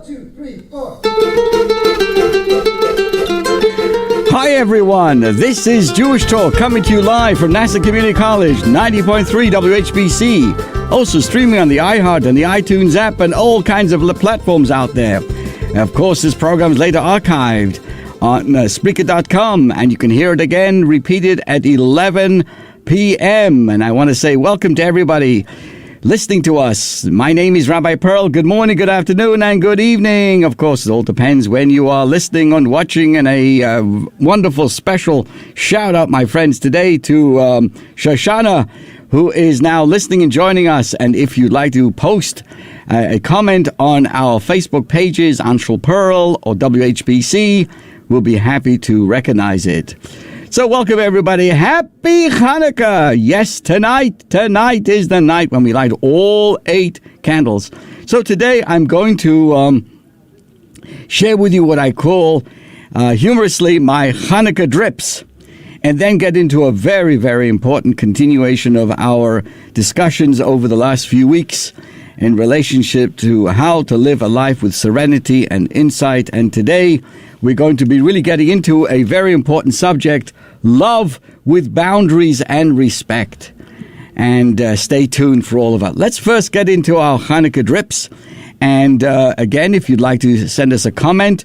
2, 3, 4. Hi everyone, this is Jewish Talk coming to you live from Nassau Community College, 90.3 WHPC. Also streaming on the iHeart and the iTunes app and all kinds of platforms out there. And of course, this program is later archived on Spreaker.com, and you can hear it again repeated at 11 p.m. And I want to say welcome to everybody listening to us. My name is Rabbi Perl. Good morning, good afternoon, and good evening. Of course, it all depends when you are listening and watching. And a wonderful special shout out, my friends, today to Shoshana, who is now listening and joining us. And if you'd like to post a comment on our Facebook pages, Anshel Pearl or WHPC, we'll be happy to recognize it. So welcome, everybody. Happy Chanukah. Yes, tonight is the night when we light all 8 candles. So today I'm going to share with you what I call humorously my Chanukah drips, and then get into a very, very important continuation of our discussions over the last few weeks in relationship to how to live a life with serenity and insight. And today we're going to be really getting into a very important subject: love with boundaries and respect. And stay tuned for all of that. Let's first get into our Chanukah drips. And again, if you'd like to send us a comment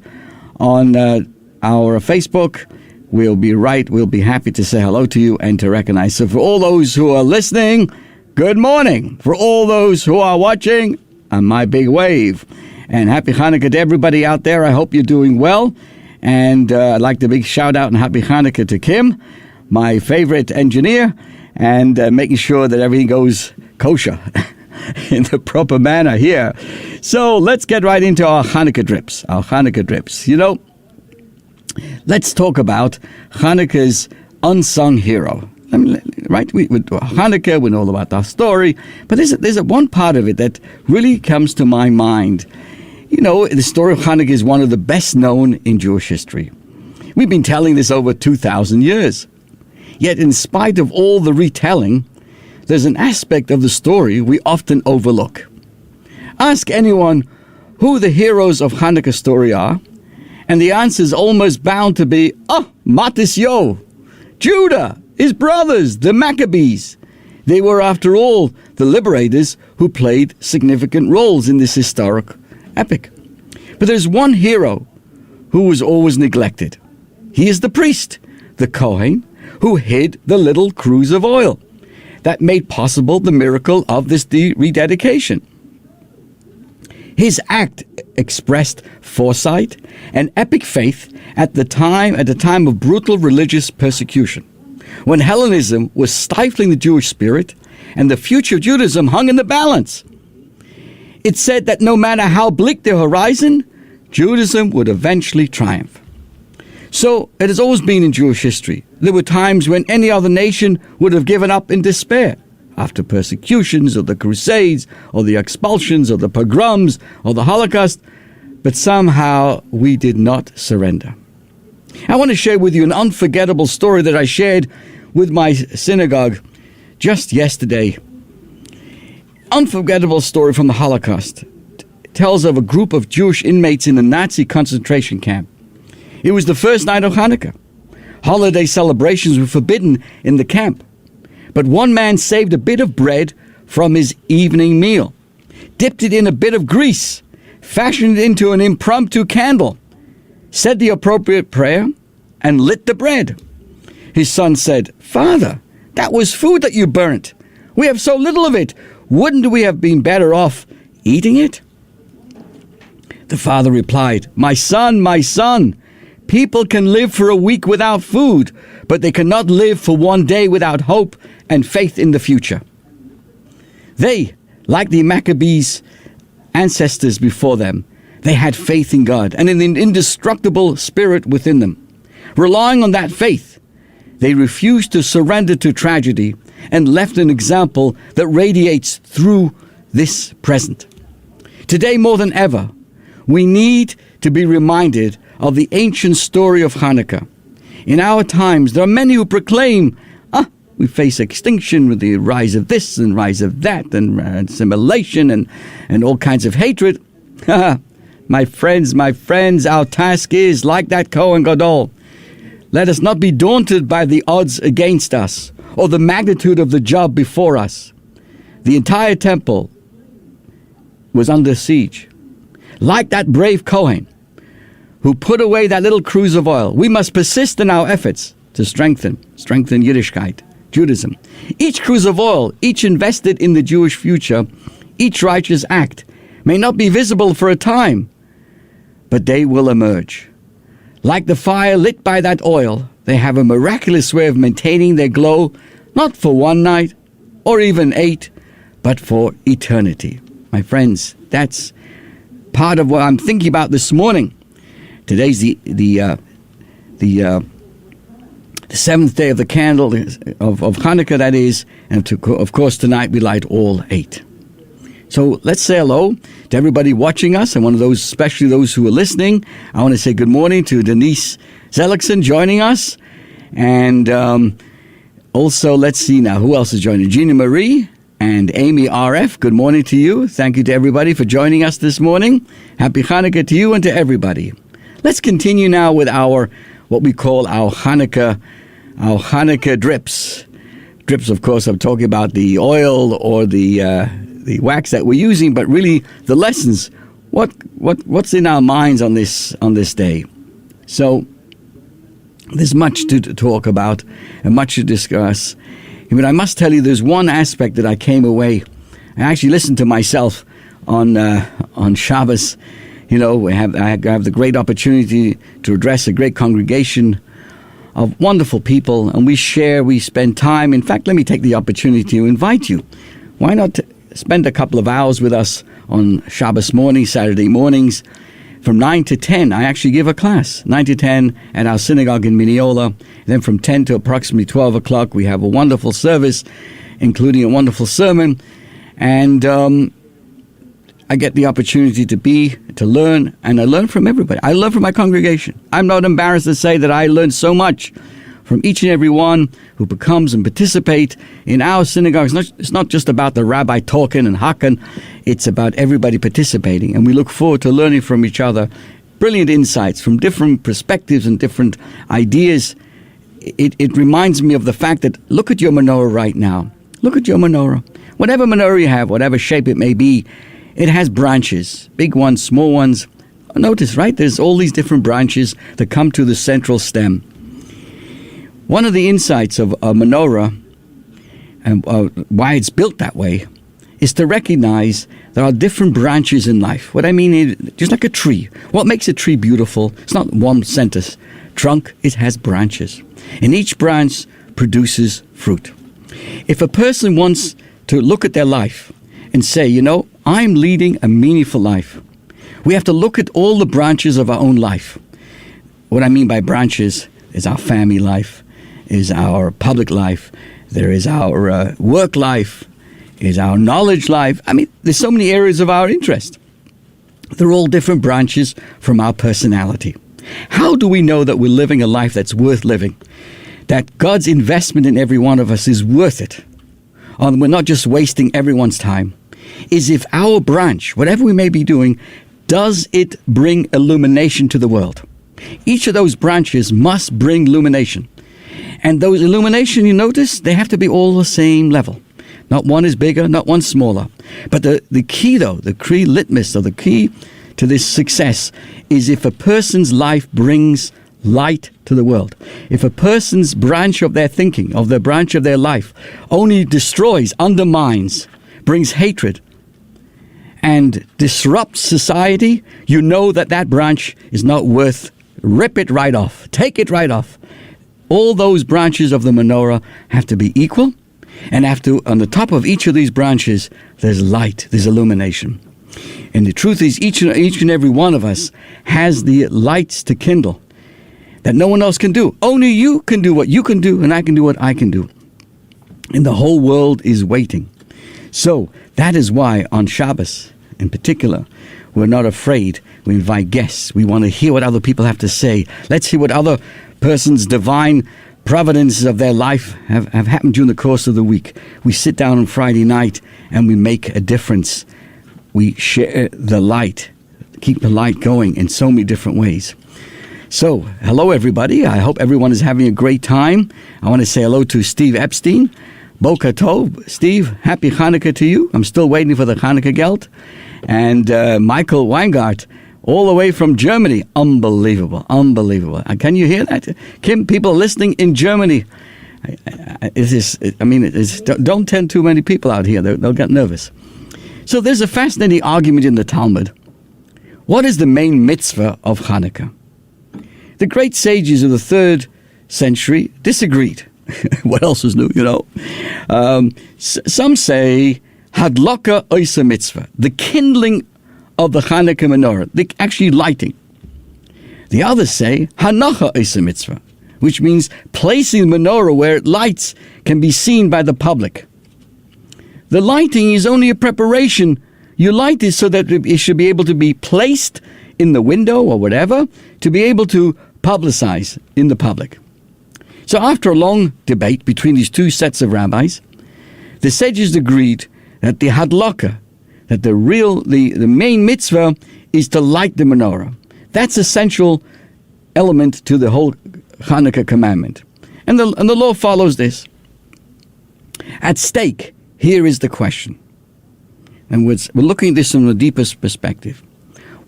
on our Facebook, we'll be happy to say hello to you and to recognize. So for all those who are listening, good morning. For all those who are watching, my big wave. And happy Chanukah to everybody out there. I hope you're doing well. And I'd like to big shout out and happy Chanukah to Kim, my favorite engineer, and making sure that everything goes kosher in the proper manner here. So let's get right into our Chanukah drips. You know, let's talk about Chanukah's unsung hero. Right? With Chanukah, we know all about our story, but there's a one part of it that really comes to my mind. You know, the story of Chanukah is one of the best known in Jewish history. We've been telling this over 2,000 years. Yet, in spite of all the retelling, there's an aspect of the story we often overlook. Ask anyone who the heroes of Chanukah's story are, and the answer is almost bound to be, Matisyo, Judah, his brothers, the Maccabees. They were, after all, the liberators who played significant roles in this historic epic. But there's one hero who was always neglected. He is the priest, the Kohen, who hid the little cruse of oil that made possible the miracle of this rededication. His act expressed foresight and epic faith at the time of brutal religious persecution, when Hellenism was stifling the Jewish spirit and the future of Judaism hung in the balance. It said that no matter how bleak the horizon, Judaism would eventually triumph. So it has always been in Jewish history. There were times when any other nation would have given up in despair after persecutions or the Crusades or the expulsions or the pogroms or the Holocaust, but somehow we did not surrender. I want to share with you an unforgettable story that I shared with my synagogue just yesterday. Unforgettable story from the Holocaust. It tells of a group of Jewish inmates in a Nazi concentration camp. It was the first night of Hanukkah. Holiday celebrations were forbidden in the camp. But one man saved a bit of bread from his evening meal, dipped it in a bit of grease, fashioned it into an impromptu candle, said the appropriate prayer, and lit the bread. His son said, "Father, that was food that you burnt. We have so little of it. Wouldn't we have been better off eating it?" The father replied, my son, people can live for a week without food, but they cannot live for one day without hope and faith in the future. They, like the Maccabees ancestors before them, they had faith in God and in the indestructible spirit within them. Relying on that faith, they refused to surrender to tragedy and left an example that radiates through this present. Today, more than ever, we need to be reminded of the ancient story of Chanukah. In our times, there are many who proclaim, we face extinction with the rise of this and rise of that and assimilation and all kinds of hatred. my friends, our task is, like that Kohen Gadol, let us not be daunted by the odds against us or the magnitude of the job before us. The entire temple was under siege. Like that brave Kohen who put away that little cruse of oil, we must persist in our efforts to strengthen Yiddishkeit, Judaism. Each cruse of oil, each invested in the Jewish future, each righteous act may not be visible for a time, but they will emerge. Like the fire lit by that oil, they have a miraculous way of maintaining their glow, not for one night or even 8, but for eternity. My friends, that's part of what I'm thinking about this morning. Today's the seventh day of the candle of Chanukah, that is, and of course tonight we light all 8. So let's say hello to everybody watching us, and one of those, especially those who are listening. I want to say good morning to Denise Zellickson joining us, and also let's see now who else is joining. Gina Marie and Amy RF. Good morning to you. Thank you to everybody for joining us this morning. Happy Chanukah to you and to everybody. Let's continue now with what we call our Chanukah drips. Drips, of course, I'm talking about the oil or the wax that we're using, but really the lessons. What's in our minds on this day? So there's much to talk about and much to discuss. But I must tell you, there's one aspect that I came away. I actually listened to myself on Shabbos. You know, I have the great opportunity to address a great congregation of wonderful people, and we spend time. In fact, let me take the opportunity to invite you. Why not spend a couple of hours with us on Shabbos morning, Saturday mornings, from 9 to 10. I actually give a class, 9 to 10 at our synagogue in Mineola. And then from 10 to approximately 12 o'clock, we have a wonderful service, including a wonderful sermon. And I get the opportunity to learn, and I learn from everybody. I learn from my congregation. I'm not embarrassed to say that I learned so much from each and every one who becomes and participate in our synagogue. It's not just about the rabbi talking and hacking. It's about everybody participating, and we look forward to learning from each other. Brilliant insights from different perspectives and different ideas. It reminds me of the fact that look at your menorah right now. Look at your menorah. Whatever menorah you have, whatever shape it may be, it has branches, big ones, small ones. Notice, right? There's all these different branches that come to the central stem. One of the insights of a menorah, and why it's built that way, is to recognize there are different branches in life. What I mean is, just like a tree. What makes a tree beautiful? It's not one center trunk. It has branches. And each branch produces fruit. If a person wants to look at their life and say, you know, I'm leading a meaningful life, we have to look at all the branches of our own life. What I mean by branches is our family life, is our public life, there is our work life, is our knowledge life. I mean, there's so many areas of our interest. They're all different branches from our personality. How do we know that we're living a life that's worth living? That God's investment in every one of us is worth it? Or we're not just wasting everyone's time? Is if our branch, whatever we may be doing, does it bring illumination to the world? Each of those branches must bring illumination. And those illumination, you notice, they have to be all the same level. Not one is bigger, not one smaller. But the key, though, the key litmus, or the key to this success, is if a person's life brings light to the world. If a person's branch of their thinking, of the branch of their life, only destroys, undermines, brings hatred, and disrupts society, you know that branch is not worth. Rip it right off. Take it right off. All those branches of the menorah have to be equal, and on the top of each of these branches, there's light, there's illumination. And the truth is, each and every one of us has the lights to kindle that no one else can do. Only you can do what you can do, and I can do what I can do. And the whole world is waiting. So that is why on Shabbos, in particular, we're not afraid. We invite guests. We want to hear what other people have to say. Let's hear what other persons' divine providences of their life have happened during the course of the week. We sit down on Friday night and we make a difference. We share the light, keep the light going in so many different ways. So, hello everybody. I hope everyone is having a great time. I want to say hello to Steve Epstein. Boker Tov. Steve, happy Chanukah to you. I'm still waiting for the Chanukah gelt. And Michael Weingart, all the way from Germany. Unbelievable. Can you hear that? Kim, people listening in Germany. Don't tend too many people out here. They'll get nervous. So there's a fascinating argument in the Talmud. What is the main mitzvah of Chanukah? The great sages of the 3rd century disagreed. What else is new, Some say Hadlaka Oisa Mitzvah, the kindling of the Chanukah menorah, the actually lighting. The others say Hanacha Oisa Mitzvah, which means placing the menorah where it lights can be seen by the public. The lighting is only a preparation. You light it so that it should be able to be placed in the window or whatever, to be able to publicize in the public. So after a long debate between these two sets of rabbis, the sages agreed that the hadlaka, that the main mitzvah is to light the menorah. That's essential element to the whole Chanukah commandment. And the law follows this. At stake, here is the question. And we're looking at this from the deepest perspective.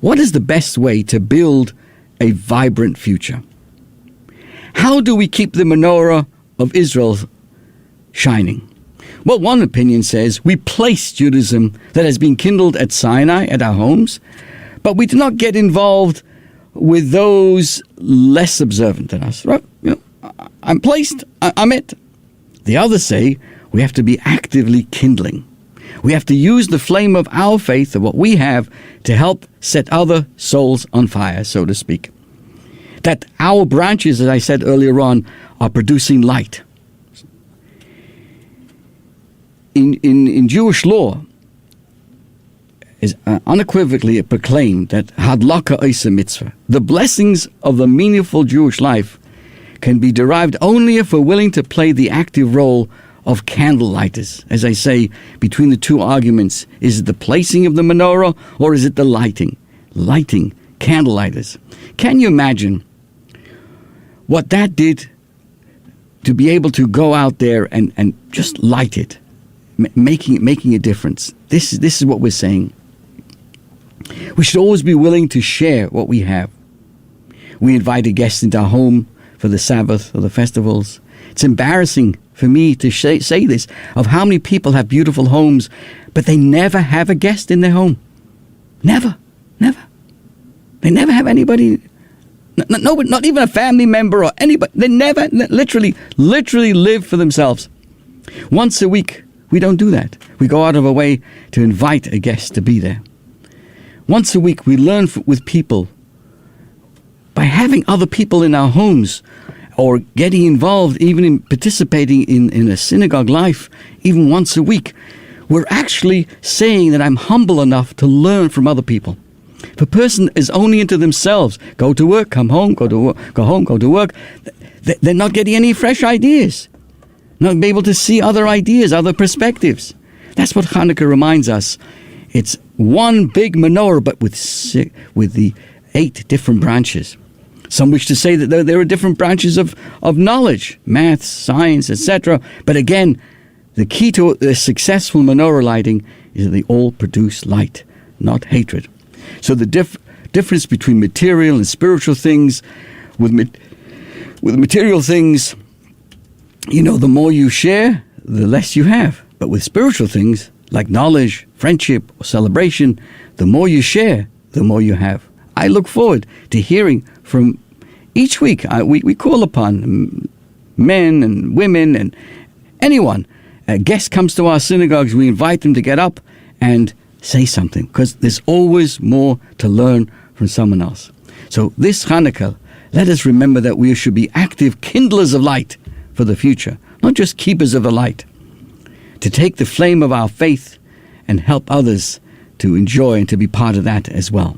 What is the best way to build a vibrant future? How do we keep the menorah of Israel shining? Well, one opinion says we place Judaism that has been kindled at Sinai at our homes, but we do not get involved with those less observant than us. Right? I'm placed, I'm it. The others say we have to be actively kindling. We have to use the flame of our faith, of what we have, to help set other souls on fire, so to speak. That our branches, as I said earlier on, are producing light. In Jewish law, is unequivocally proclaimed that Hadlaka Oisa Mitzvah, the blessings of the meaningful Jewish life, can be derived only if we're willing to play the active role of candle lighters. As I say, between the two arguments, is it the placing of the menorah or is it the lighting? Lighting, candle lighters. Can you imagine what that did to be able to go out there and just light it, making a difference? This is what we're saying. We should always be willing to share what we have. We invite a guest into our home for the Sabbath or the festivals. It's embarrassing for me to say this, of how many people have beautiful homes, but they never have a guest in their home. Never. They never have anybody, nobody, not even a family member or anybody. They never, literally live for themselves. Once a week, we don't do that. We go out of our way to invite a guest to be there. Once a week, we learn with people by having other people in our homes, or getting involved, even in participating in a synagogue life, even once a week. We're actually saying that I'm humble enough to learn from other people. If a person is only into themselves, go to work, come home, go to work, they're not getting any fresh ideas. Not be able to see other ideas, other perspectives. That's what Chanukah reminds us. It's one big menorah, but with the 8 different branches. Some wish to say that there are different branches of knowledge, maths, science, etc. But again, the key to the successful menorah lighting is that they all produce light, not hatred. So the difference between material and spiritual things, with material things, the more you share, the less you have. But with spiritual things, like knowledge, friendship, or celebration, the more you share, the more you have. I look forward to hearing from each week. We call upon men and women and anyone. A guest comes to our synagogues, we invite them to get up and say something, because there's always more to learn from someone else. So this Chanukah, let us remember that we should be active kindlers of light for the future, not just keepers of the light, to take the flame of our faith and help others to enjoy and to be part of that as well.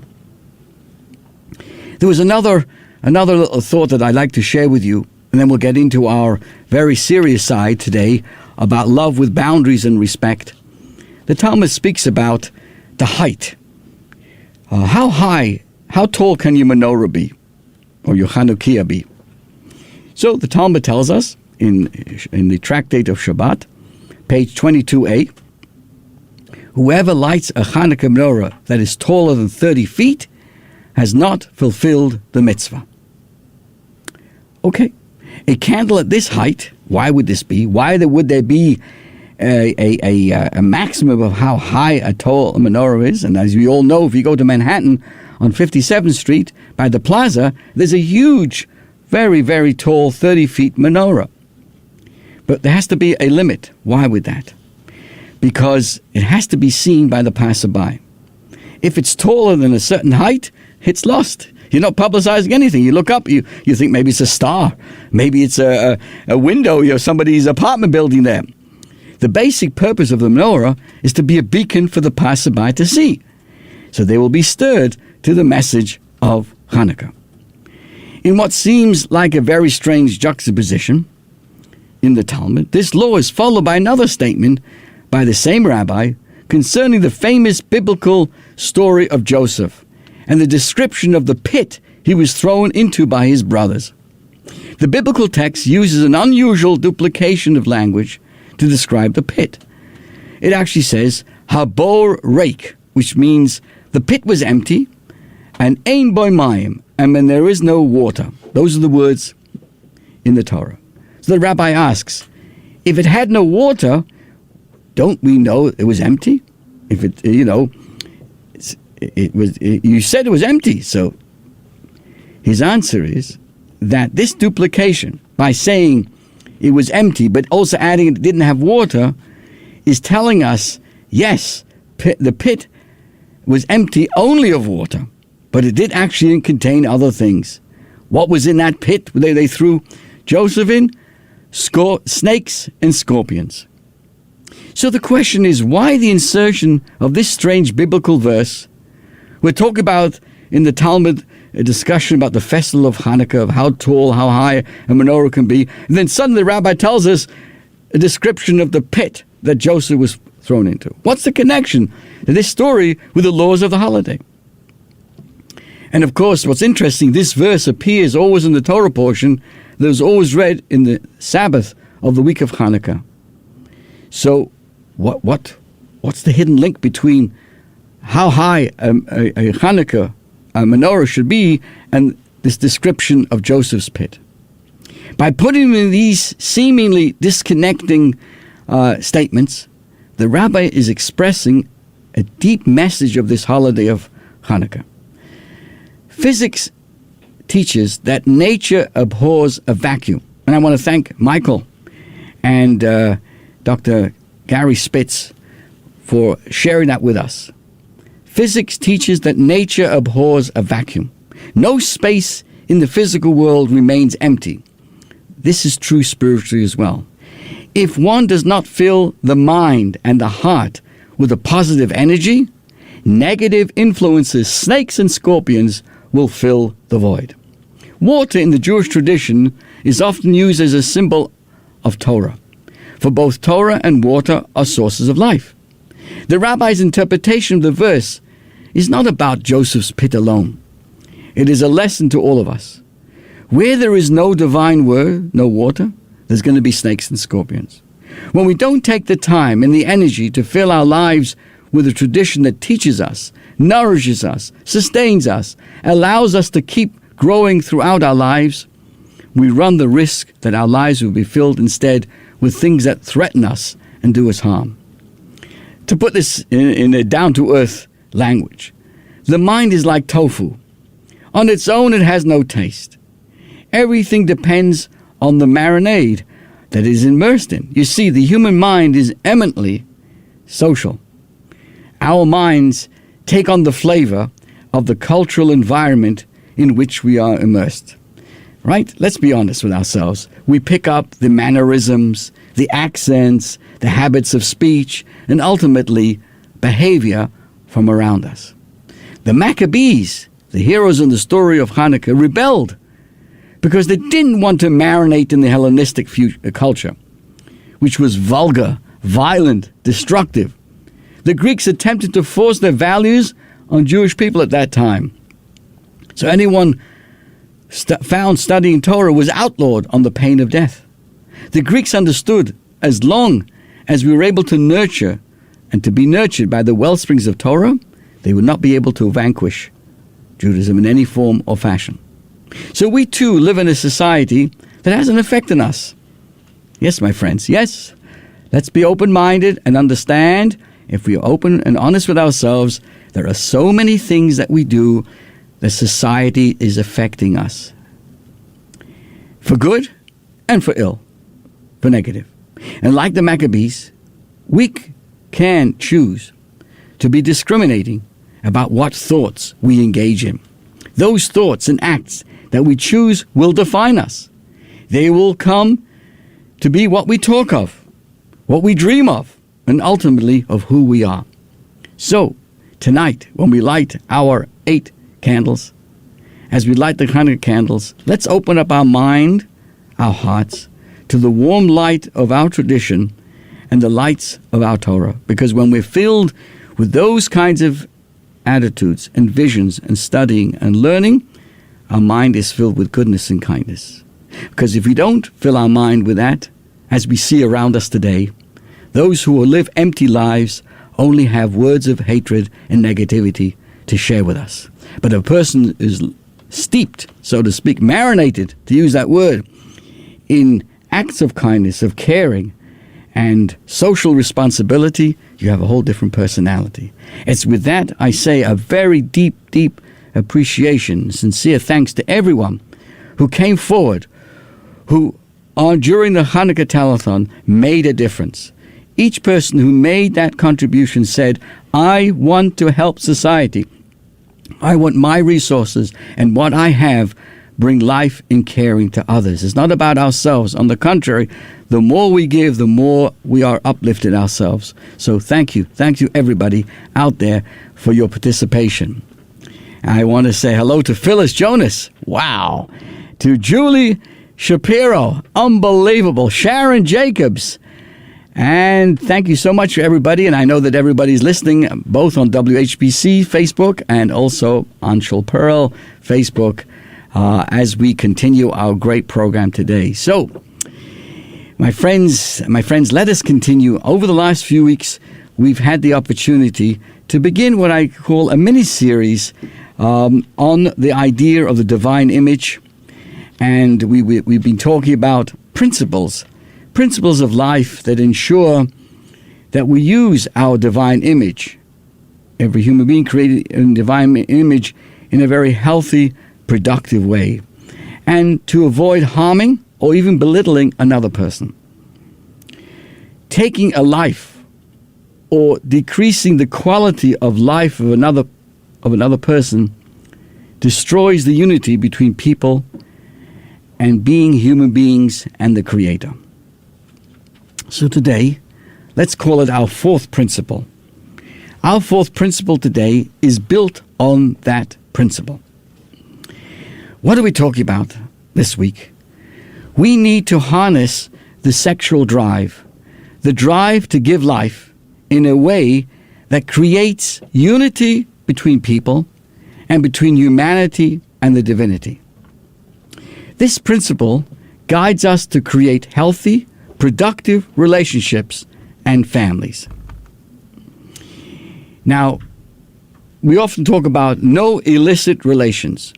There was another little thought that I'd like to share with you, and then we'll get into our very serious side today about love with boundaries and respect. The Talmud speaks about the height how tall can your menorah be, or your Chanukah be? So the Talmud tells us in the Tractate of Shabbat, page 22a, whoever lights a Chanukah menorah that is taller than 30 feet has not fulfilled the mitzvah. Okay, a candle at this height, why would this be? Why would there be a maximum of how high a tall menorah is? And as we all know, if you go to Manhattan on 57th Street by the plaza, there's a huge, very, very tall 30 feet menorah. But there has to be a limit. Why would that? Because it has to be seen by the passerby. If it's taller than a certain height, it's lost. You're not publicizing anything. You look up, you think maybe it's a star. Maybe it's a window, somebody's apartment building there. The basic purpose of the menorah is to be a beacon for the passerby to see. So they will be stirred to the message of Chanukah. In what seems like a very strange juxtaposition in the Talmud, this law is followed by another statement by the same rabbi concerning the famous biblical story of Joseph and the description of the pit he was thrown into by his brothers. The biblical text uses an unusual duplication of language to describe the pit. It actually says, Habor Reik, which means the pit was empty, and Ein Boi Mayim, and when there is no water. Those are the words in the Torah. So the rabbi asks, if it had no water, don't we know it was empty? If it, you said it was empty. So his answer is that this duplication, by saying it was empty, but also adding it didn't have water, is telling us, yes, the pit was empty only of water, but it did actually contain other things. What was in that pit they threw Joseph in? Snakes and scorpions. So the question is, why the insertion of this strange biblical verse? We're talking about, in the Talmud, a discussion about the festival of Hanukkah, of how tall, how high a menorah can be. And then suddenly the rabbi tells us a description of the pit that Joseph was thrown into. What's the connection to this story with the laws of the holiday? And of course, what's interesting, this verse appears always in the Torah portion that was always read in the Sabbath of the week of Hanukkah. So what's the hidden link between how high a Hanukkah menorah should be and this description of Joseph's pit? By putting in these seemingly disconnecting statements, the rabbi is expressing a deep message of this holiday of Hanukkah. Physics teaches that nature abhors a vacuum. And I want to thank Michael and Dr. Gary Spitz for sharing that with us. Physics teaches that nature abhors a vacuum. No space in the physical world remains empty. This is true spiritually as well. If one does not fill the mind and the heart with a positive energy, negative influences, snakes and scorpions, will fill the void. Water in the Jewish tradition is often used as a symbol of Torah, for both Torah and water are sources of life. The rabbi's interpretation of the verse is not about Joseph's pit alone. It is a lesson to all of us. Where there is no divine word, no water, there's going to be snakes and scorpions. When we don't take the time and the energy to fill our lives with a tradition that teaches us, nourishes us, sustains us, allows us to keep growing throughout our lives, we run the risk that our lives will be filled instead with things that threaten us and do us harm. To put this in a down-to-earth language, the mind is like tofu. On its own, it has no taste. Everything depends on the marinade that it is immersed in. You see, the human mind is eminently social. Our minds take on the flavor of the cultural environment in which we are immersed. Right? Let's be honest with ourselves. We pick up the mannerisms, the accents, the habits of speech, and ultimately behavior from around us. The Maccabees, the heroes in the story of Hanukkah, rebelled because they didn't want to marinate in the Hellenistic culture, which was vulgar, violent, destructive. The Greeks attempted to force their values on Jewish people at that time. So anyone found studying Torah was outlawed on the pain of death. The Greeks understood as long as we were able to nurture and to be nurtured by the wellsprings of Torah, they would not be able to vanquish Judaism in any form or fashion. So we too live in a society that has an effect on us. Yes, my friends, yes. Let's be open-minded and understand, if we are open and honest with ourselves, there are so many things that we do that society is affecting us. For good and for ill, for negative. And like the Maccabees, we can choose to be discriminating about what thoughts we engage in. Those thoughts and acts that we choose will define us. They will come to be what we talk of, what we dream of, and ultimately of who we are. So, tonight, when we light our 8 candles, as we light the Chanukah candles, let's open up our mind, our hearts, to the warm light of our tradition and the lights of our Torah. Because when we're filled with those kinds of attitudes and visions and studying and learning, our mind is filled with goodness and kindness. Because if we don't fill our mind with that, as we see around us today, those who live empty lives only have words of hatred and negativity to share with us. But if a person is steeped, so to speak, marinated, to use that word, in acts of kindness, of caring, and social responsibility, you have a whole different personality. It's with that I say a very deep, deep appreciation, sincere thanks to everyone who came forward, who during the Chanukah Telethon made a difference. Each person who made that contribution said, I want to help society. I want my resources and what I have bring life and caring to others. It's not about ourselves. On the contrary, the more we give, the more we are uplifted ourselves. So thank you everybody out there for your participation. I want to say hello to Phyllis Jonas. Wow. To Julie Shapiro. Unbelievable. Sharon Jacobs. And thank you so much for everybody. And I know that everybody's listening both on WHPC Facebook and also on Rabbi Perl Facebook as we continue our great program today. So, my friends, let us continue. Over the last few weeks, we've had the opportunity to begin what I call a mini-series on the idea of the divine image. And we've been talking about principles of life that ensure that we use our divine image, every human being created in divine image, in a very healthy, productive way, and to avoid harming or even belittling another person. Taking a life or decreasing the quality of life of another person destroys the unity between people and being human beings and the Creator. So today, let's call it our 4th principle. Our 4th principle today is built on that principle. What are we talking about this week? We need to harness the sexual drive, the drive to give life in a way that creates unity between people and between humanity and the divinity. This principle guides us to create healthy, productive relationships and families. Now, we often talk about no illicit relations,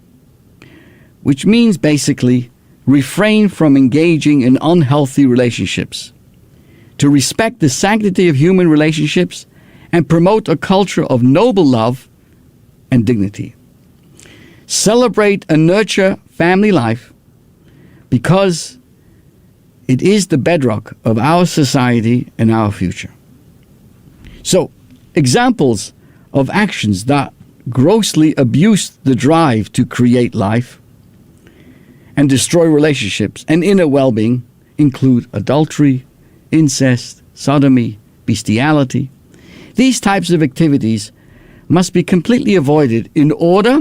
which means basically refrain from engaging in unhealthy relationships, to respect the sanctity of human relationships and promote a culture of noble love and dignity. Celebrate and nurture family life because it is the bedrock of our society and our future. So, examples of actions that grossly abuse the drive to create life and destroy relationships and inner well-being include adultery, incest, sodomy, bestiality. These types of activities must be completely avoided in order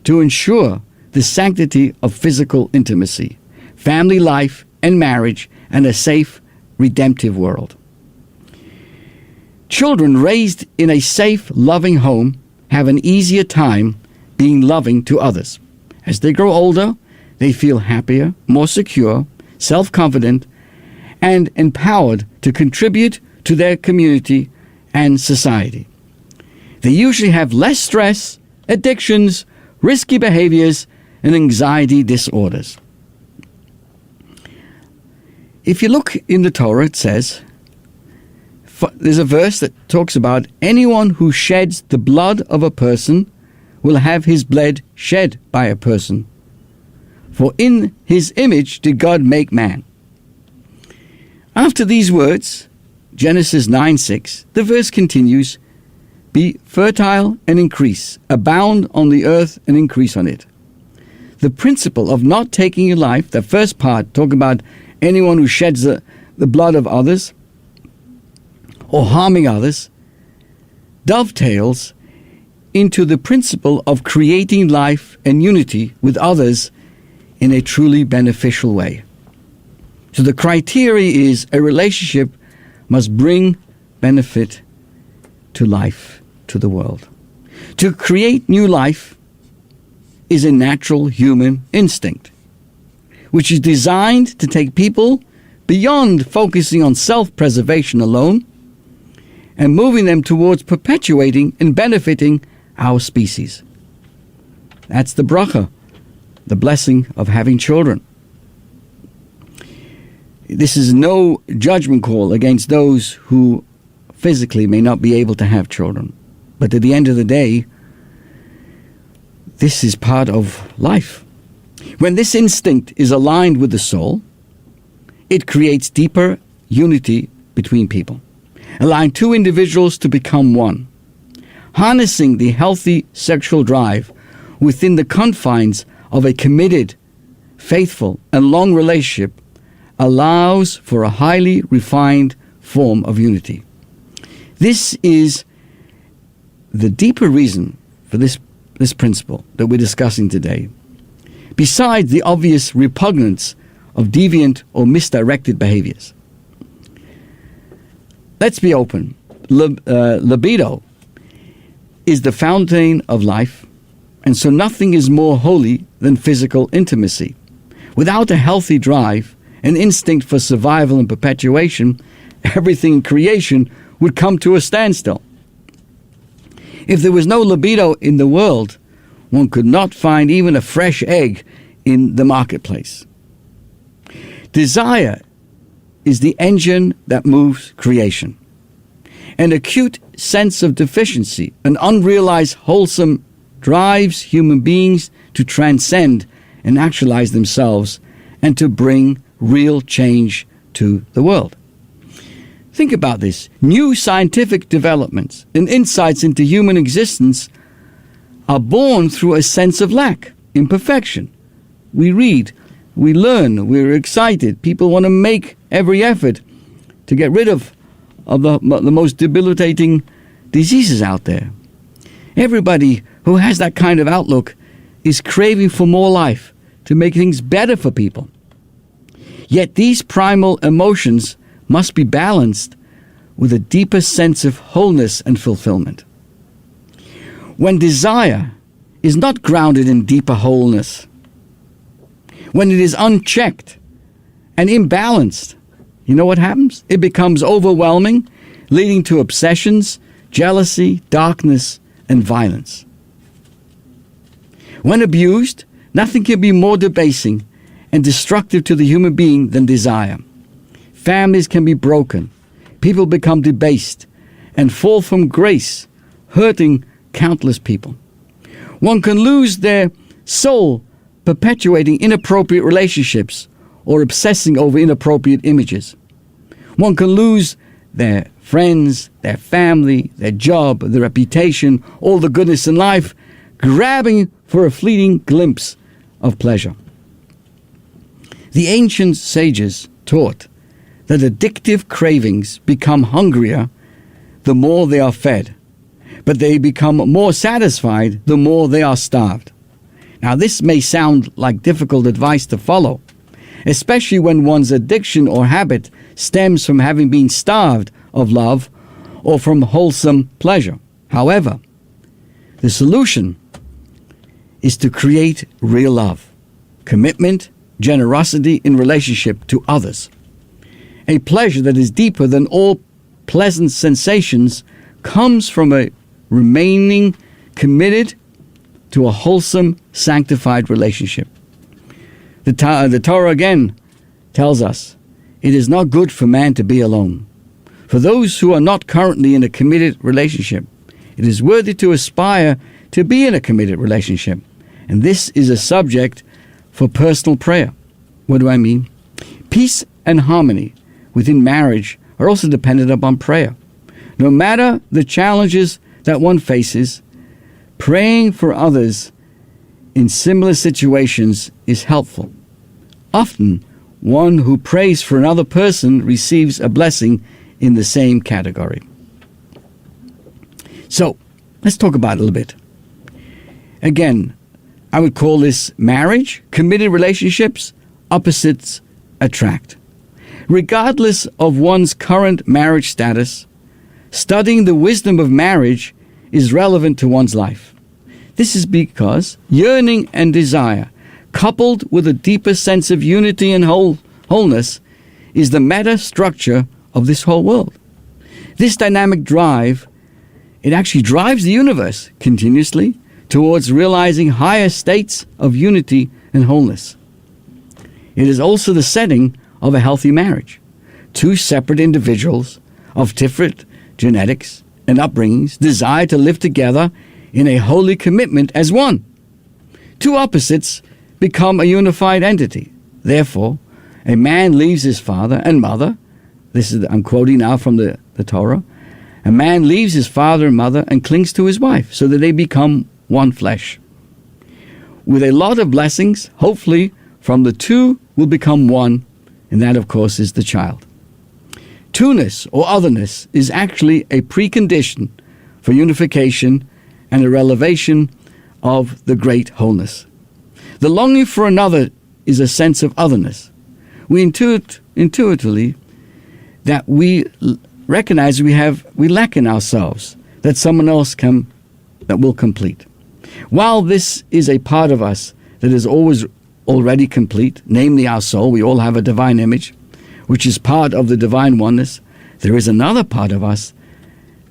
to ensure the sanctity of physical intimacy, family life and marriage, and a safe, redemptive world. Children raised in a safe, loving home have an easier time being loving to others. As they grow older, they feel happier, more secure, self-confident, and empowered to contribute to their community and society. They usually have less stress, addictions, risky behaviors, and anxiety disorders. If you look in the Torah, it says, there's a verse that talks about anyone who sheds the blood of a person will have his blood shed by a person. For in his image did God make man. After these words, Genesis 9:6, the verse continues, be fertile and increase, abound on the earth and increase on it. The principle of not taking your life, the first part, talk about anyone who sheds the blood of others or harming others, dovetails into the principle of creating life and unity with others in a truly beneficial way. So the criteria is a relationship must bring benefit to life, to the world. To create new life is a natural human instinct, which is designed to take people beyond focusing on self-preservation alone and moving them towards perpetuating and benefiting our species. That's the bracha, the blessing of having children. This is no judgment call against those who physically may not be able to have children. But at the end of the day, this is part of life. When this instinct is aligned with the soul, it creates deeper unity between people, allowing two individuals to become one. Harnessing the healthy sexual drive within the confines of a committed, faithful, and long relationship allows for a highly refined form of unity. This is the deeper reason for this principle that we're discussing today. Besides the obvious repugnance of deviant or misdirected behaviors. Let's be open. Libido is the fountain of life, and so nothing is more holy than physical intimacy. Without a healthy drive, an instinct for survival and perpetuation, everything in creation would come to a standstill. If there was no libido in the world, one could not find even a fresh egg in the marketplace. Desire is the engine that moves creation. An acute sense of deficiency, an unrealized wholesome, drives human beings to transcend and actualize themselves and to bring real change to the world. Think about this. New scientific developments and insights into human existence are born through a sense of lack, imperfection. We read, we learn, we're excited. People want to make every effort to get rid of the most debilitating diseases out there. Everybody who has that kind of outlook is craving for more life, to make things better for people. Yet these primal emotions must be balanced with a deeper sense of wholeness and fulfillment. When desire is not grounded in deeper wholeness, when it is unchecked and imbalanced, you know what happens? It becomes overwhelming, leading to obsessions, jealousy, darkness, and violence. When abused, nothing can be more debasing and destructive to the human being than desire. Families can be broken, people become debased, and fall from grace, hurting countless people. One can lose their soul perpetuating inappropriate relationships or obsessing over inappropriate images. One can lose their friends, their family, their job, their reputation, all the goodness in life, grabbing for a fleeting glimpse of pleasure. The ancient sages taught that addictive cravings become hungrier the more they are fed, but they become more satisfied the more they are starved. Now, this may sound like difficult advice to follow, especially when one's addiction or habit stems from having been starved of love or from wholesome pleasure. However, The solution is to create real love, commitment, generosity in relationship to others. A pleasure that is deeper than all pleasant sensations comes from a remaining committed to a wholesome, sanctified relationship. The Torah again tells us, it is not good for man to be alone. For those who are not currently in a committed relationship, it is worthy to aspire to be in a committed relationship. And this is a subject for personal prayer. What do I mean? Peace and harmony within marriage are also dependent upon prayer. No matter the challenges that one faces, praying for others in similar situations is helpful. Often, one who prays for another person receives a blessing in the same category. So, let's talk about it a little bit. Again, I would call this marriage, committed relationships, opposites attract. Regardless of one's current marriage status, studying the wisdom of marriage is relevant to one's life. This is because yearning and desire, coupled with a deeper sense of unity and wholeness, is the meta structure of this whole world. This dynamic drive, it actually drives the universe continuously towards realizing higher states of unity and wholeness. It is also the setting of a healthy marriage. Two separate individuals of different genetics and upbringings desire to live together in a holy commitment as one. Two opposites become a unified entity. Therefore, a man leaves his father and mother. I'm quoting now from the Torah. A man leaves his father and mother and clings to his wife so that they become one flesh. With a lot of blessings, hopefully, from the two will become one, and that, of course, is the child. Two-ness or otherness is actually a precondition for unification and a revelation of the great wholeness. The longing for another is a sense of otherness. We intuitively that we recognize we lack in ourselves, that someone else that will complete. While this is a part of us that is always already complete, namely our soul, we all have a divine image, which is part of the divine oneness, there is another part of us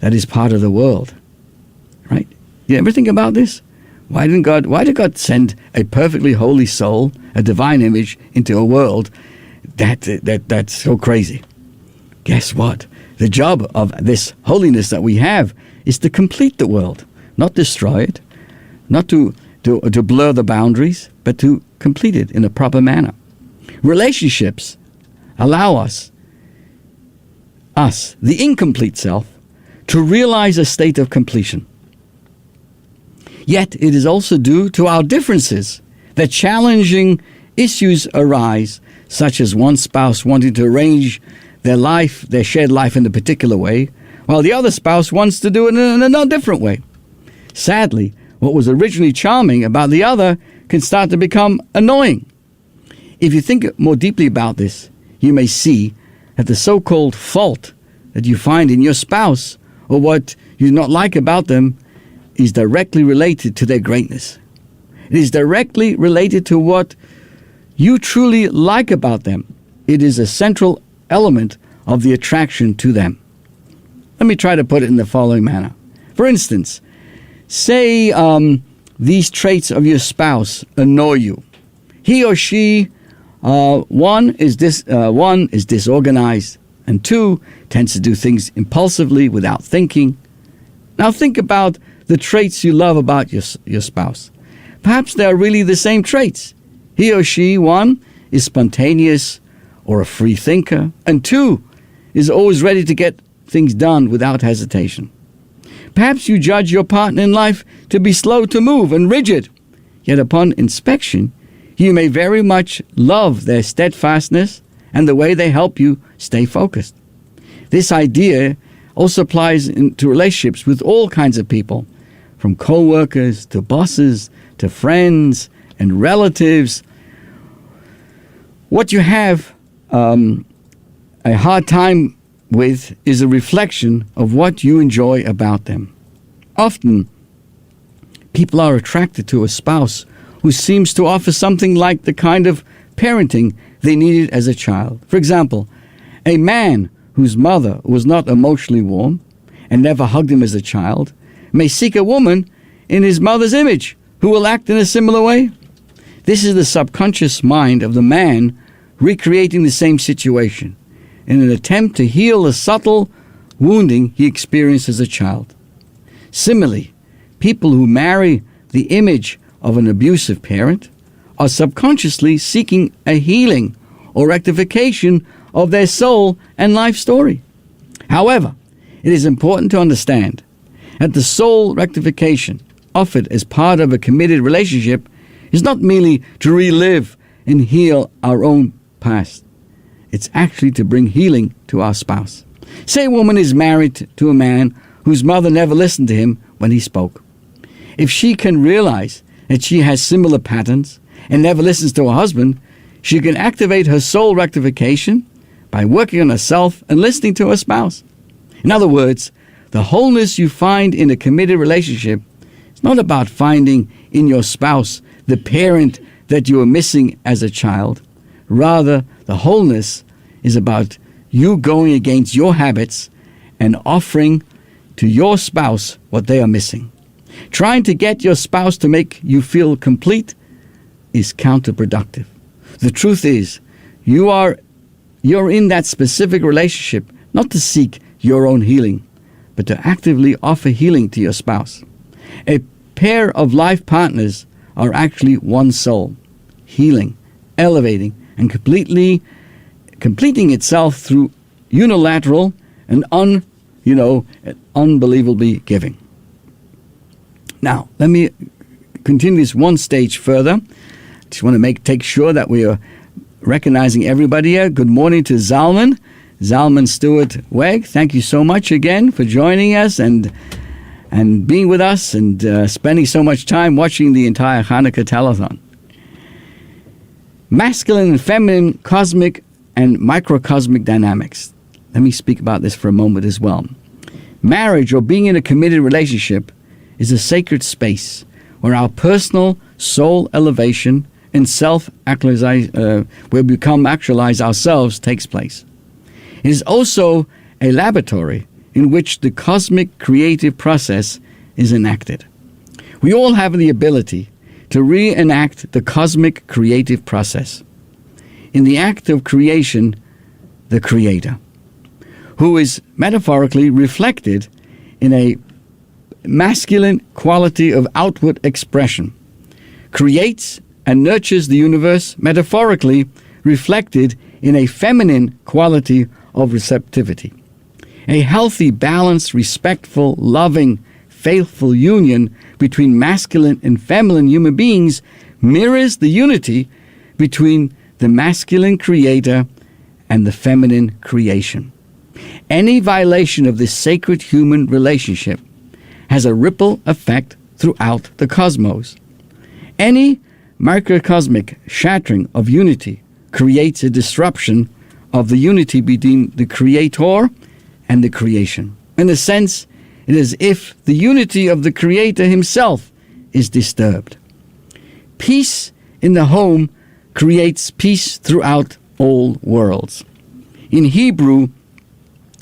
that is part of the world. Right? You ever think about this? Why did God send a perfectly holy soul, a divine image, into a world that's so crazy? Guess what? The job of this holiness that we have is to complete the world, not destroy it, not to blur the boundaries, but to complete it in a proper manner. Relationships allow us, the incomplete self, to realize a state of completion. Yet it is also due to our differences that challenging issues arise, such as one spouse wanting to arrange their shared life in a particular way, while the other spouse wants to do it in a different way. Sadly, what was originally charming about the other can start to become annoying. If you think more deeply about this, you may see that the so-called fault that you find in your spouse or what you do not like about them is directly related to their greatness. It is directly related to what you truly like about them. It is a central element of the attraction to them. Let me try to put it in the following manner. For instance, say these traits of your spouse annoy you. He or she, one is disorganized, and two tends to do things impulsively without thinking. Now think about the traits you love about your spouse. Perhaps they are really the same traits. He or she, one, is spontaneous or a free thinker, and two, is always ready to get things done without hesitation. Perhaps you judge your partner in life to be slow to move and rigid, yet upon inspection, you may very much love their steadfastness and the way they help you stay focused. This idea also applies to relationships with all kinds of people, from co-workers to bosses to friends and relatives. What you have a hard time with is a reflection of what you enjoy about them. Often, People are attracted to a spouse who seems to offer something like the kind of parenting they needed as a child. For example, a man whose mother was not emotionally warm and never hugged him as a child may seek a woman in his mother's image who will act in a similar way. This is the subconscious mind of the man recreating the same situation in an attempt to heal the subtle wounding he experienced as a child. Similarly, people who marry the image of an abusive parent are subconsciously seeking a healing or rectification of their soul and life story. However, it is important to understand that the soul rectification offered as part of a committed relationship is not merely to relive and heal our own past. It's actually to bring healing to our spouse. Say a woman is married to a man whose mother never listened to him when he spoke. If she can realize that she has similar patterns and never listens to her husband, she can activate her soul rectification by working on herself and listening to her spouse. In other words, the wholeness you find in a committed relationship is not about finding in your spouse the parent that you were missing as a child. Rather, the wholeness is about you going against your habits and offering to your spouse what they are missing. Trying to get your spouse to make you feel complete is counterproductive. The truth is, you're in that specific relationship not to seek your own healing, but to actively offer healing to your spouse. A pair of life partners are actually one soul, healing, elevating, and completing itself through unilateral and unbelievably giving. Now, let me continue this one stage further. Just want to take sure that we are recognizing everybody here. Good morning to Zalman Stewart Weg. Thank you so much again for joining us and being with us and spending so much time watching the entire Chanukah telethon. Masculine and feminine cosmic and microcosmic dynamics. Let me speak about this for a moment as well. Marriage, or being in a committed relationship, is a sacred space where our personal soul elevation and where we become actualize ourselves takes place. It is also a laboratory in which the cosmic creative process is enacted. We all have the ability to reenact the cosmic creative process. In the act of creation, the Creator, who is metaphorically reflected in a masculine quality of outward expression, creates and nurtures the universe, metaphorically reflected in a feminine quality of receptivity. A healthy, balanced, respectful, loving, faithful union between masculine and feminine human beings mirrors the unity between the masculine creator and the feminine creation. Any violation of this sacred human relationship has a ripple effect throughout the cosmos. Any microcosmic shattering of unity creates a disruption of the unity between the creator and the creation. In a sense, it is as if the unity of the creator himself is disturbed. Peace in the home creates peace throughout all worlds. In Hebrew,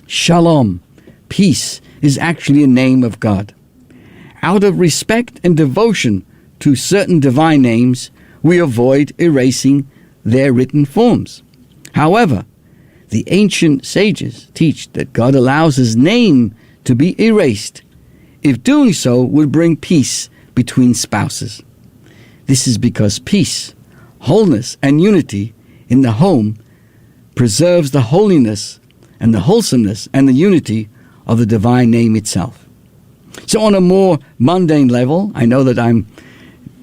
shalom, peace, is actually a name of God. Out of respect and devotion to certain divine names, we avoid erasing their written forms. However, the ancient sages teach that God allows his name to be erased if doing so would bring peace between spouses. This is because peace, wholeness, and unity in the home preserves the holiness and the wholesomeness and the unity of the divine name itself. So on a more mundane level, I know that I'm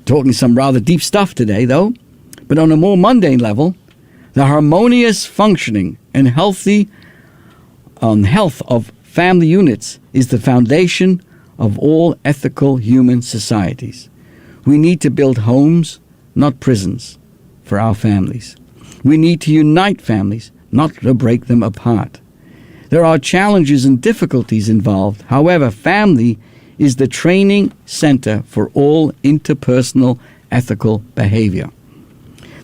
talking some rather deep stuff today, though, but on a more mundane level, the harmonious functioning and health of family units is the foundation of all ethical human societies. We need to build homes, not prisons, for our families. We need to unite families, not to break them apart. There are challenges and difficulties involved. However, family is the training center for all interpersonal ethical behavior.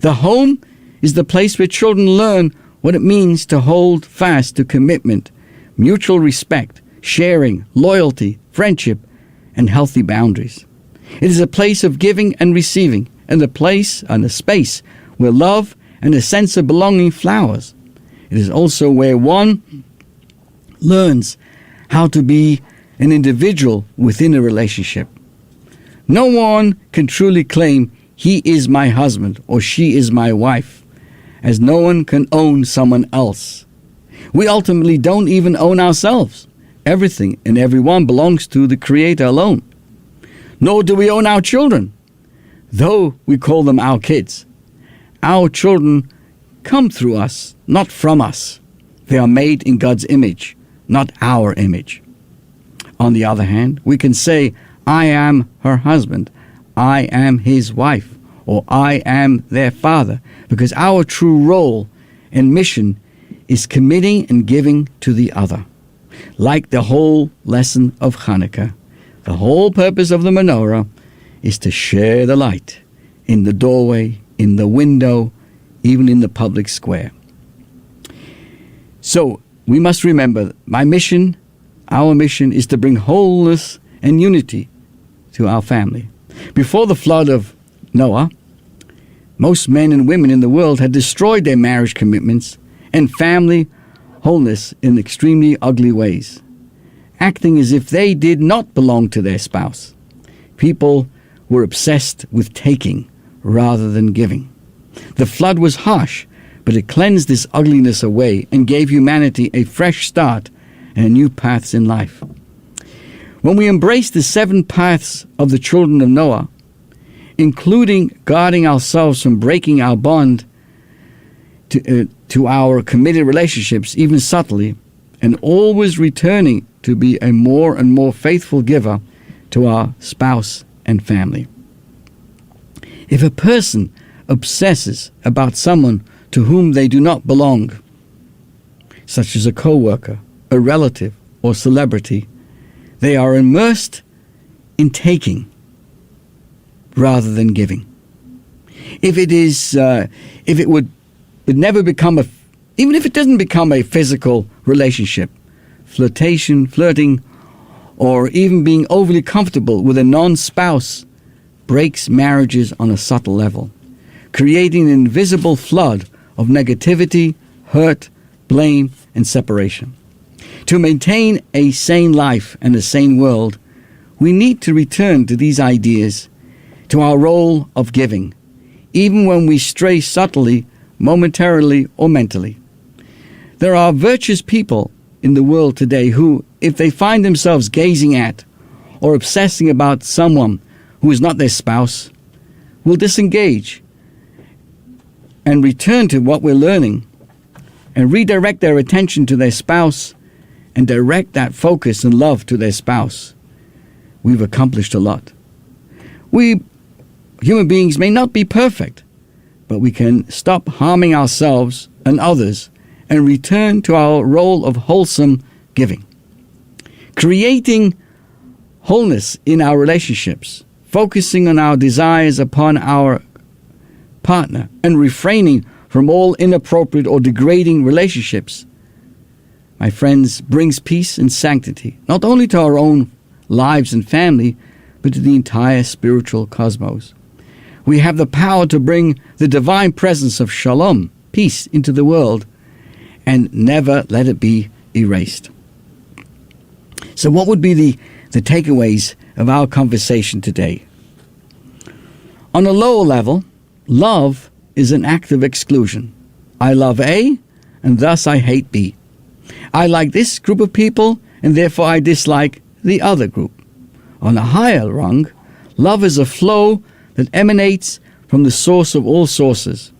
The home is the place where children learn what it means to hold fast to commitment, mutual respect, sharing, loyalty, friendship, and healthy boundaries. It is a place of giving and receiving, and a place and a space where love and a sense of belonging flowers. It is also where one learns how to be an individual within a relationship. No one can truly claim he is my husband or she is my wife, as no one can own someone else. We ultimately don't even own ourselves. Everything and everyone belongs to the Creator alone. Nor do we own our children, though we call them our kids. Our children come through us, not from us. They are made in God's image, not our image. On the other hand, we can say, I am her husband, I am his wife, or I am their father, because our true role and mission is committing and giving to the other. Like the whole lesson of Chanukah, the whole purpose of the menorah is to share the light in the doorway, in the window, even in the public square. So we must remember, our mission is to bring wholeness and unity to our family. Before the flood of Noah, most men and women in the world had destroyed their marriage commitments and family wholeness in extremely ugly ways, acting as if they did not belong to their spouse. People were obsessed with taking rather than giving. The flood was harsh, but it cleansed this ugliness away and gave humanity a fresh start and new paths in life. When we embrace the 7 paths of the children of Noah, including guarding ourselves from breaking our bond to our committed relationships, even subtly, and always returning to be a more and more faithful giver to our spouse and family. If a person obsesses about someone to whom they do not belong, such as a co-worker, a relative, or celebrity, they are immersed in taking rather than giving. If it would never become even if it doesn't become a physical relationship, flirting, or even being overly comfortable with a non-spouse breaks marriages on a subtle level, creating an invisible flood of negativity, hurt, blame, and separation. To maintain a sane life and a sane world, we need to return to these ideas, to our role of giving, even when we stray subtly, momentarily, or mentally. There are virtuous people in the world today who, if they find themselves gazing at or obsessing about someone who is not their spouse, will disengage and return to what we're learning and redirect their attention to their spouse and direct that focus and love to their spouse. We've accomplished a lot. We, human beings, may not be perfect, but we can stop harming ourselves and others and return to our role of wholesome giving. Creating wholeness in our relationships, focusing on our desires upon our partner, and refraining from all inappropriate or degrading relationships, my friends, brings peace and sanctity, not only to our own lives and family, but to the entire spiritual cosmos. We have the power to bring the divine presence of shalom, peace, into the world, and never let it be erased. So what would be the takeaways of our conversation today? On a lower level, love is an act of exclusion. I love A, and thus I hate B. I like this group of people, and therefore I dislike the other group. On a higher rung, love is a flow that emanates from the source of all sources.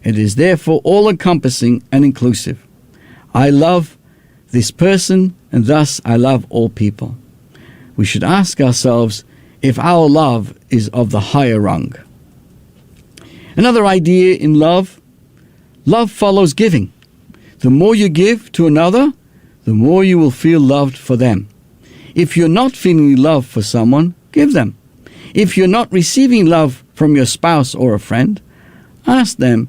It is therefore all-encompassing and inclusive. I love this person, and thus I love all people. We should ask ourselves if our love is of the higher rung. Another idea in love follows giving. The more you give to another, the more you will feel loved for them. If you're not feeling love for someone, give them. If you're not receiving love from your spouse or a friend, ask them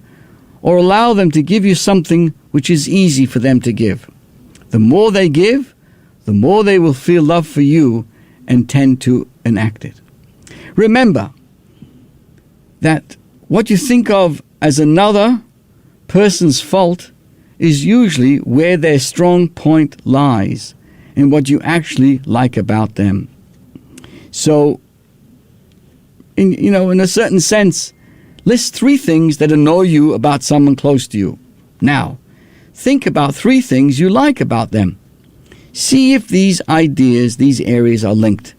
or allow them to give you something which is easy for them to give. The more they give, the more they will feel love for you and tend to enact it. Remember that what you think of as another person's fault is usually where their strong point lies and what you actually like about them. So, in a certain sense, list 3 things that annoy you about someone close to you. Now, think about 3 things you like about them. See if these ideas, these areas are linked.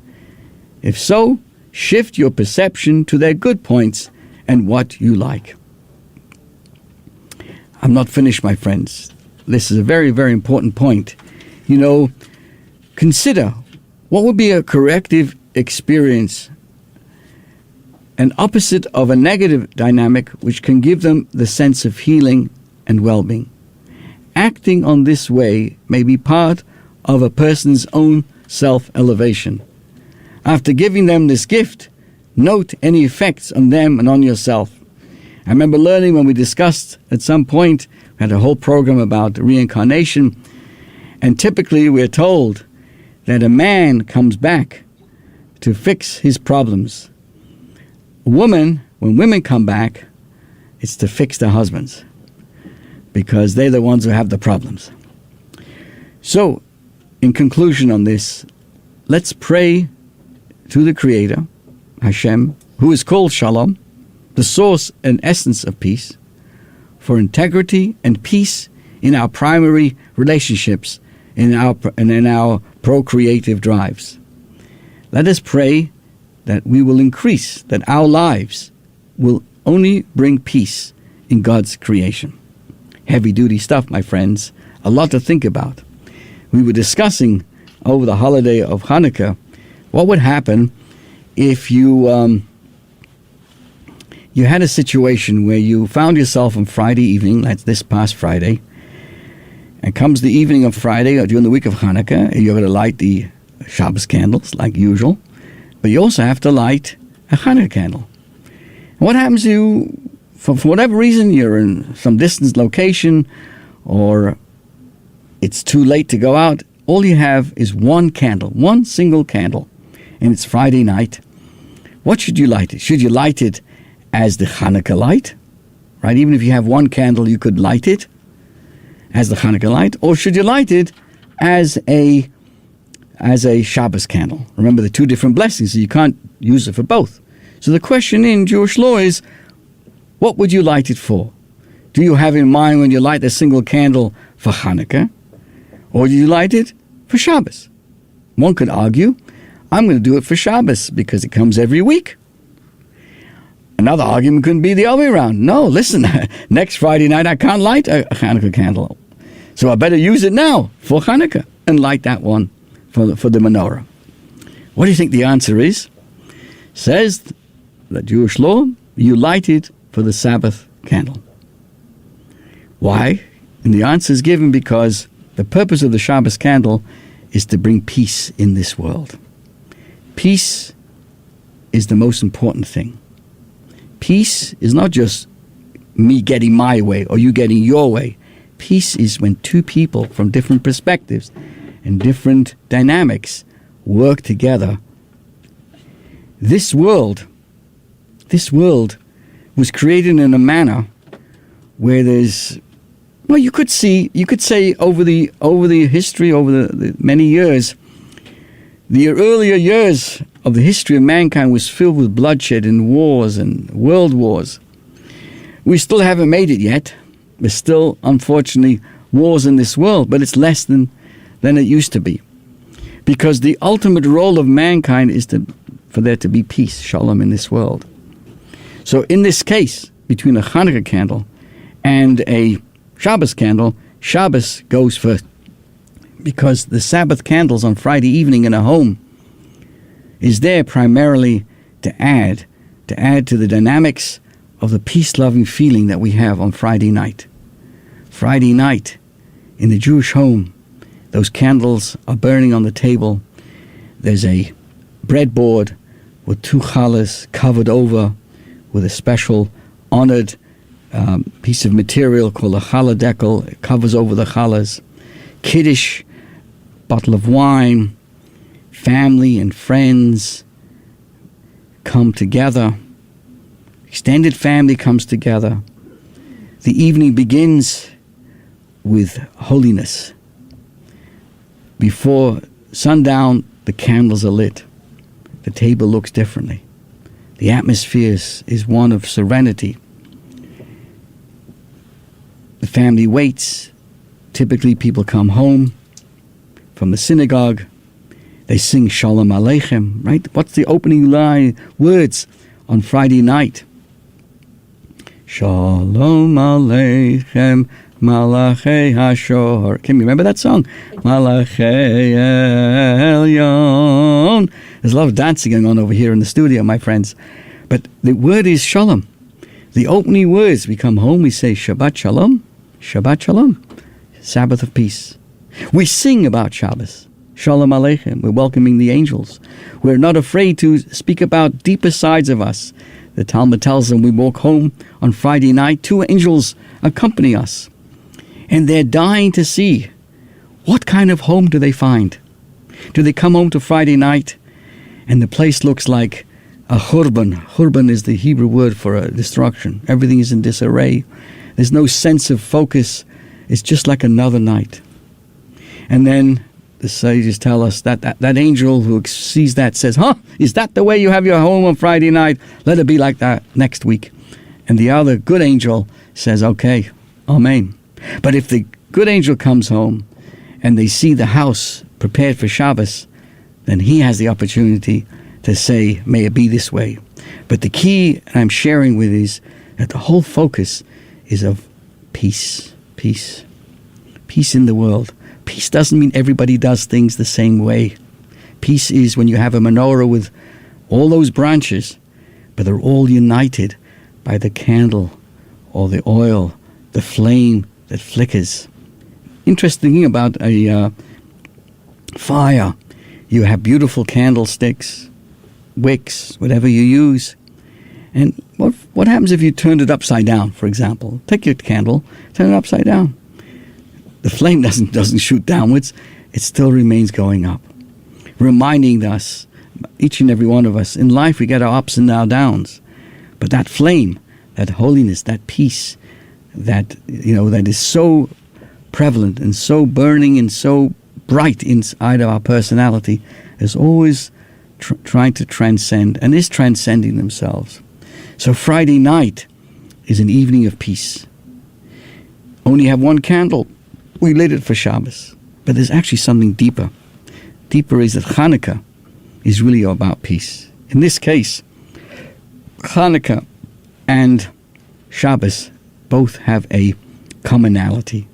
If so, shift your perception to their good points and what you like. I'm not finished, my friends. This is a very, very important point. Consider what would be a corrective experience, an opposite of a negative dynamic which can give them the sense of healing and well-being. Acting on this way may be part of a person's own self-elevation. After giving them this gift, note any effects on them and on yourself. I remember learning when we discussed at some point, we had a whole program about reincarnation, and typically we're told that a man comes back to fix his problems. When women come back, it's to fix their husbands, because they're the ones who have the problems. So, in conclusion on this, let's pray to the Creator, Hashem, who is called Shalom, the source and essence of peace, for integrity and peace in our primary relationships and in our procreative drives. Let us pray that we will increase, that our lives will only bring peace in God's creation. Heavy-duty stuff, my friends, a lot to think about. We were discussing over the holiday of Chanukah what would happen if you had a situation where you found yourself on Friday evening, like this past Friday, and comes the evening of Friday or during the week of Hanukkah, and you're going to light the Shabbos candles like usual, but you also have to light a Hanukkah candle. And what happens to you, for whatever reason, you're in some distant location, or it's too late to go out, all you have is one candle, one single candle, and it's Friday night. What should you light it? Should you light it as the Hanukkah light? Right? Even if you have one candle, you could light it as the Hanukkah light, or should you light it as a Shabbos candle? Remember the 2 different blessings, so you can't use it for both. So the question in Jewish law is, what would you light it for? Do you have in mind when you light a single candle for Hanukkah, or do you light it for Shabbos? One could argue, I'm going to do it for Shabbos because it comes every week. Another argument could be the other way around. No, listen, next Friday night I can't light a Hanukkah candle, so I better use it now for Hanukkah and light that one for the menorah. What do you think the answer is? Says the Jewish law, you light it for the Sabbath candle. Why? And the answer is given because the purpose of the Shabbos candle is to bring peace in this world. Peace is the most important thing. Peace is not just me getting my way or you getting your way. Peace is when 2 people from different perspectives and different dynamics work together. This world was created in a manner where there's, well, you could say over the history, over the many years, the earlier years of the history of mankind was filled with bloodshed and wars and world wars. We still haven't made it yet. There's still, unfortunately, wars in this world, but it's less than it used to be. Because the ultimate role of mankind is for there to be peace, shalom, in this world. So in this case, between a Hanukkah candle and a Shabbos candle, Shabbos goes first. Because the Sabbath candles on Friday evening in a home is there primarily to add to the dynamics of the peace-loving feeling that we have on Friday night. Friday night, in the Jewish home, those candles are burning on the table, There's a breadboard with 2 challahs covered over with a special honored piece of material called a challah decal. It covers over the challahs. Kiddush, bottle of wine, family and friends come together. Extended family comes together. The evening begins with holiness. Before sundown, the candles are lit. The table looks differently. The atmosphere is one of serenity. The family waits. Typically, people come home from the synagogue. They sing Shalom Aleichem, right? What's the opening line words on Friday night? Shalom Aleichem, Malachei Hashor. Can you remember that song? Malachei Elyon. There's a lot of dancing going on over here in the studio, my friends. But the word is Shalom. The opening words, we come home, we say Shabbat Shalom, Shabbat Shalom, Sabbath of peace. We sing about Shabbos, Shalom Aleichem. We're welcoming the angels. We're not afraid to speak about deeper sides of us. The Talmud tells them we walk home on Friday night, 2 angels accompany us. And they're dying to see, what kind of home do they find? Do they come home to Friday night and the place looks like a churban? Churban is the Hebrew word for a destruction. Everything is in disarray. There's no sense of focus. It's just like another night. And then the sages tell us that angel who sees that says, is that the way you have your home on Friday night? Let it be like that next week. And the other good angel says, okay, amen. But if the good angel comes home and they see the house prepared for Shabbos, then he has the opportunity to say, may it be this way. But the key I'm sharing with is that the whole focus is of peace, peace, peace in the world. Peace doesn't mean everybody does things the same way. Peace is when you have a menorah with all those branches, but they're all united by the candle or the oil, the flame that flickers. Interesting thing about a fire, you have beautiful candlesticks, wicks, whatever you use. And what happens if you turned it upside down, for example? Take your candle, turn it upside down. The flame doesn't shoot downwards. It still remains going up, reminding us, each and every one of us, in life we get our ups and our downs. But that flame, that holiness, that peace, that is so prevalent and so burning and so bright inside of our personality, is always trying to transcend and is transcending themselves. So Friday night is an evening of peace. Only have 1 candle. We lit it for Shabbos. But there's actually something deeper. Deeper is that Chanukah is really about peace. In this case, Chanukah and Shabbos both have a commonality.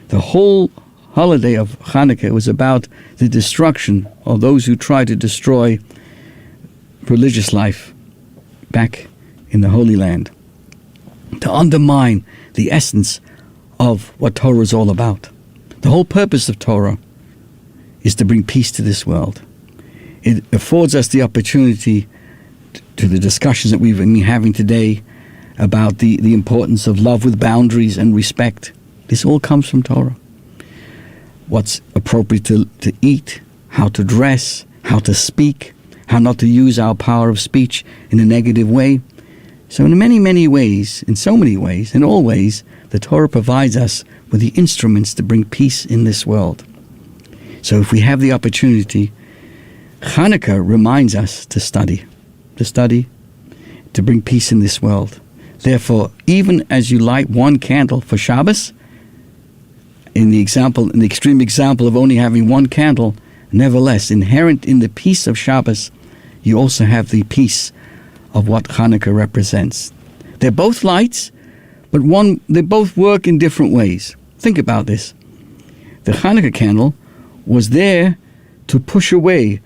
The whole holiday of Chanukah was about the destruction of those who tried to destroy religious life back in the Holy Land, to undermine the essence of what Torah is all about. The whole purpose of Torah is to bring peace to this world. It affords us the opportunity to the discussions that we've been having today about the importance of love with boundaries and respect. This all comes from Torah. What's appropriate to eat, how to dress, how to speak, how not to use our power of speech in a negative way. So in many, many ways, in so many ways, in all ways, the Torah provides us with the instruments to bring peace in this world. So if we have the opportunity, Chanukah reminds us to study, to bring peace in this world. Therefore, even as you light 1 candle for Shabbos, in the extreme example of only having 1 candle, nevertheless, inherent in the peace of Shabbos, you also have the peace of what Chanukah represents. They're both lights, but they both work in different ways. Think about this. The Chanukah candle was there to push away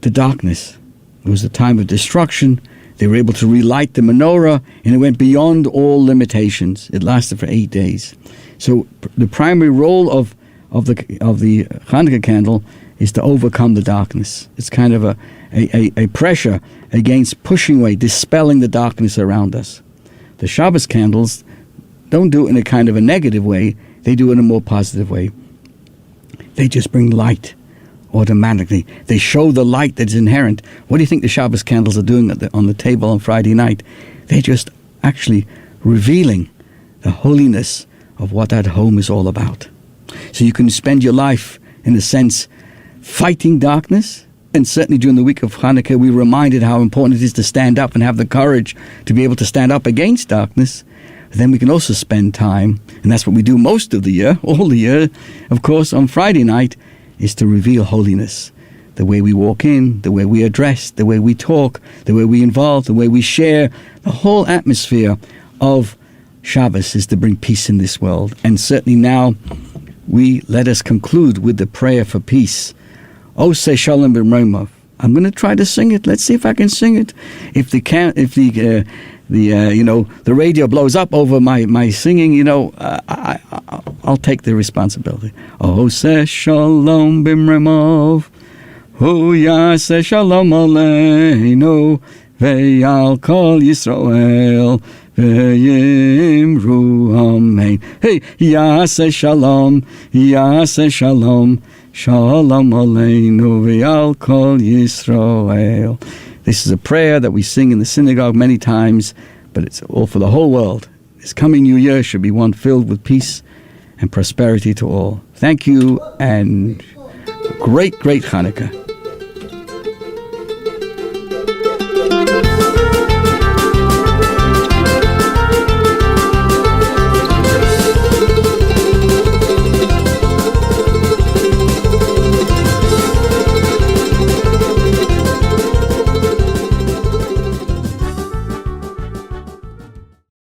the darkness. It was a time of destruction. They were able to relight the menorah, and it went beyond all limitations. It lasted for 8 days. So the primary role of of the Chanukah candle is to overcome the darkness. It's kind of a pressure against pushing away, dispelling the darkness around us. The Shabbos candles don't do it in a kind of a negative way. They do it in a more positive way. They just bring light automatically. They show the light that's inherent. What do you think the Shabbos candles are doing on the table on Friday night? They're just actually revealing the holiness of what that home is all about. So you can spend your life, in a sense, fighting darkness. And certainly during the week of Hanukkah, we reminded how important it is to stand up and have the courage to be able to stand up against darkness. But then we can also spend time, and that's what we do most of the year, all the year, of course, on Friday night, is to reveal holiness. The way we walk in, the way we are dressed, the way we talk, the way we involve, the way we share. The whole atmosphere of Shabbos is to bring peace in this world. And certainly now, let us conclude with the prayer for peace. Oh, say shalom b'mromov. I'm going to try to sing it. Let's see if I can sing it. If the radio blows up over my singing, I'll take the responsibility. Oh, say shalom b'mromov. Oh, yaseh shalom aleinu. Ve'al kol Yisrael. Ve'yimru amen. Hey, yaseh shalom. Shalom aleinu ve'al kol Yisrael. This is a prayer that we sing in the synagogue many times, but it's all for the whole world. This coming new year should be one filled with peace and prosperity to all. Thank you, and great Hanukkah.